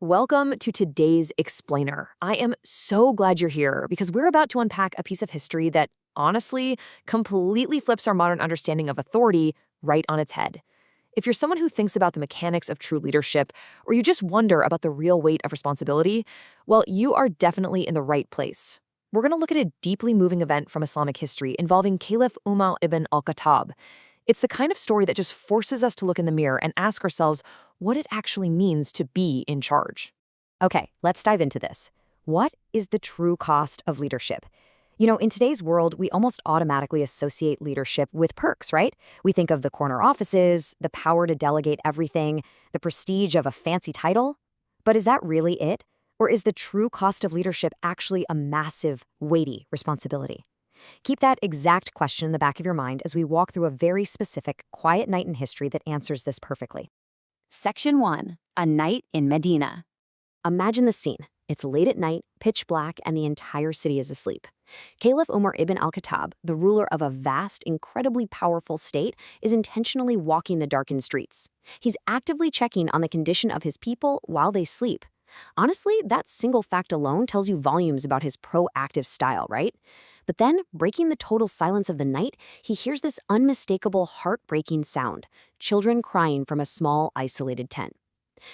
Welcome to today's Explainer. I am so glad you're here because we're about to unpack a piece of history that, honestly, completely flips our modern understanding of authority right on its head. If you're someone who thinks about the mechanics of true leadership, or you just wonder about the real weight of responsibility, well, you are definitely in the right place. We're going to look at a deeply moving event from Islamic history involving Caliph Umar ibn Al-Khattab. It's the kind of story that just forces us to look in the mirror and ask ourselves what it actually means to be in charge. Okay, let's dive into this. What is the true cost of leadership? In today's world, we almost automatically associate leadership with perks, right? We think of the corner offices, the power to delegate everything, the prestige of a fancy title. But is that really it? Or is the true cost of leadership actually a massive, weighty responsibility? Keep that exact question in the back of your mind as we walk through a very specific, quiet night in history that answers this perfectly. Section 1. A Night in Medina. Imagine the scene. It's late at night, pitch black, and the entire city is asleep. Caliph Umar ibn Al-Khattab, the ruler of a vast, incredibly powerful state, is intentionally walking the darkened streets. He's actively checking on the condition of his people while they sleep. Honestly, that single fact alone tells you volumes about his proactive style, right? But then, breaking the total silence of the night, he hears this unmistakable, heartbreaking sound: children crying from a small, isolated tent.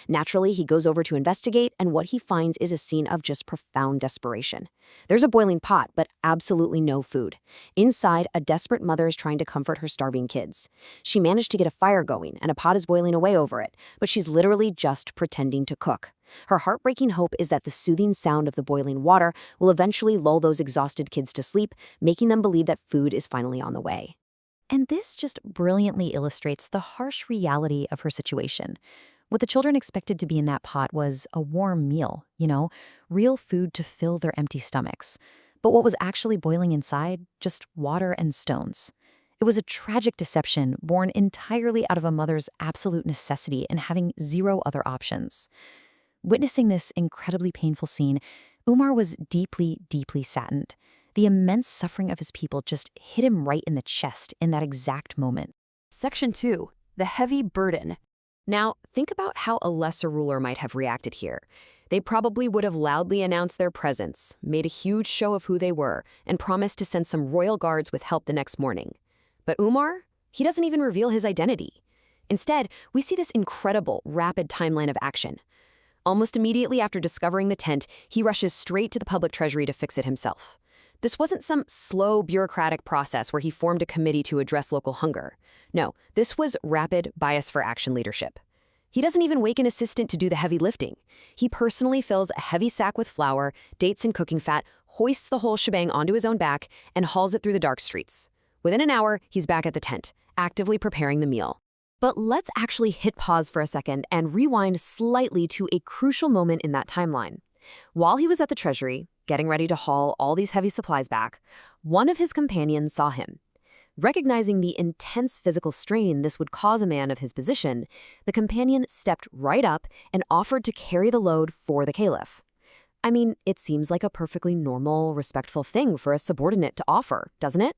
Naturally, he goes over to investigate, and what he finds is a scene of just profound desperation. There's a boiling pot, but absolutely no food. Inside, a desperate mother is trying to comfort her starving kids. She managed to get a fire going, and a pot is boiling away over it, but she's literally just pretending to cook. Her heartbreaking hope is that the soothing sound of the boiling water will eventually lull those exhausted kids to sleep, making them believe that food is finally on the way. And this just brilliantly illustrates the harsh reality of her situation. What the children expected to be in that pot was a warm meal, real food to fill their empty stomachs. But what was actually boiling inside? Just water and stones. It was a tragic deception born entirely out of a mother's absolute necessity and having zero other options. Witnessing this incredibly painful scene, Umar was deeply, deeply saddened. The immense suffering of his people just hit him right in the chest in that exact moment. Section 2. The Heavy Burden. Now, think about how a lesser ruler might have reacted here. They probably would have loudly announced their presence, made a huge show of who they were, and promised to send some royal guards with help the next morning. But Umar? He doesn't even reveal his identity. Instead, we see this incredible, rapid timeline of action. Almost immediately after discovering the tent, he rushes straight to the public treasury to fix it himself. This wasn't some slow, bureaucratic process where he formed a committee to address local hunger. No, this was rapid, bias-for-action leadership. He doesn't even wake an assistant to do the heavy lifting. He personally fills a heavy sack with flour, dates, and cooking fat, hoists the whole shebang onto his own back, and hauls it through the dark streets. Within an hour, he's back at the tent, actively preparing the meal. But let's actually hit pause for a second and rewind slightly to a crucial moment in that timeline. While he was at the treasury, getting ready to haul all these heavy supplies back, one of his companions saw him. Recognizing the intense physical strain this would cause a man of his position, the companion stepped right up and offered to carry the load for the caliph. I mean, it seems like a perfectly normal, respectful thing for a subordinate to offer, doesn't it?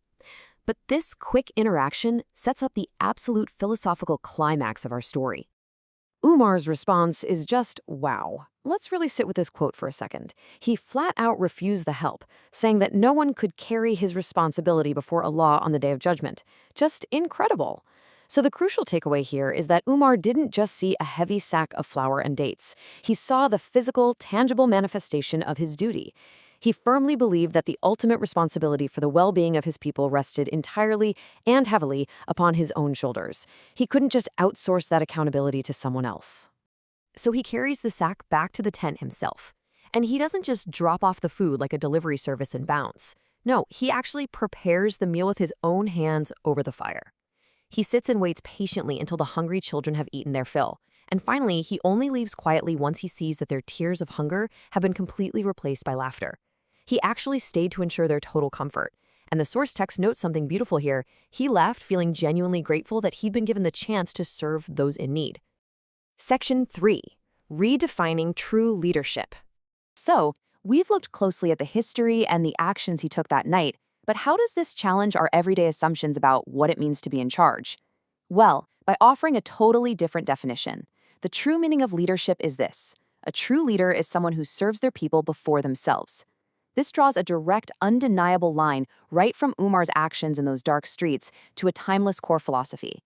But this quick interaction sets up the absolute philosophical climax of our story. Umar's response is just wow. Let's really sit with this quote for a second. He flat out refused the help, saying that no one could carry his responsibility before Allah on the Day of Judgment. Just incredible. So the crucial takeaway here is that Umar didn't just see a heavy sack of flour and dates. He saw the physical, tangible manifestation of his duty. He firmly believed that the ultimate responsibility for the well-being of his people rested entirely and heavily upon his own shoulders. He couldn't just outsource that accountability to someone else. So he carries the sack back to the tent himself. And he doesn't just drop off the food like a delivery service and bounce. No, he actually prepares the meal with his own hands over the fire. He sits and waits patiently until the hungry children have eaten their fill. And finally, he only leaves quietly once he sees that their tears of hunger have been completely replaced by laughter. He actually stayed to ensure their total comfort. And the source text notes something beautiful here. He left feeling genuinely grateful that he'd been given the chance to serve those in need. Section 3. Redefining True Leadership. So, we've looked closely at the history and the actions he took that night, but how does this challenge our everyday assumptions about what it means to be in charge? Well, by offering a totally different definition. The true meaning of leadership is this: A true leader is someone who serves their people before themselves. This draws a direct, undeniable line right from Umar's actions in those dark streets to a timeless core philosophy.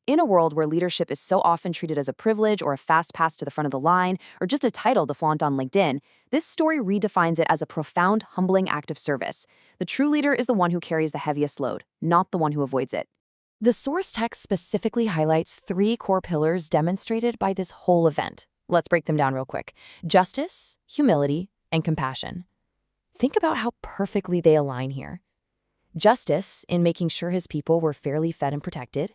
In a world where leadership is so often treated as a privilege or a fast pass to the front of the line, or just a title to flaunt on LinkedIn, this story redefines it as a profound, humbling act of service. The true leader is the one who carries the heaviest load, not the one who avoids it. The source text specifically highlights 3 core pillars demonstrated by this whole event. Let's break them down real quick. Justice, humility, and compassion. Think about how perfectly they align here. Justice, in making sure his people were fairly fed and protected.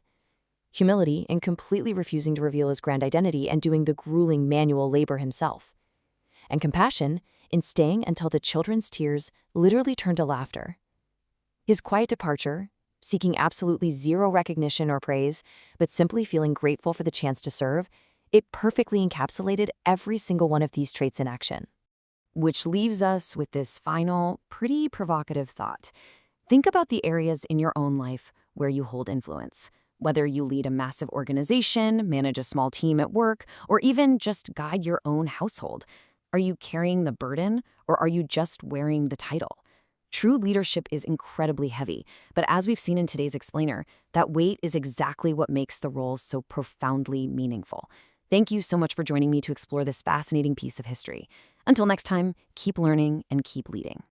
Humility, in completely refusing to reveal his grand identity and doing the grueling manual labor himself. And compassion, in staying until the children's tears literally turned to laughter. His quiet departure, seeking absolutely zero recognition or praise, but simply feeling grateful for the chance to serve, it perfectly encapsulated every single one of these traits in action. Which leaves us with this final, pretty provocative thought. Think about the areas in your own life where you hold influence. Whether you lead a massive organization, manage a small team at work, or even just guide your own household. Are you carrying the burden, or are you just wearing the title? True leadership is incredibly heavy, but as we've seen in today's explainer, that weight is exactly what makes the role so profoundly meaningful. Thank you so much for joining me to explore this fascinating piece of history. Until next time, keep learning and keep leading.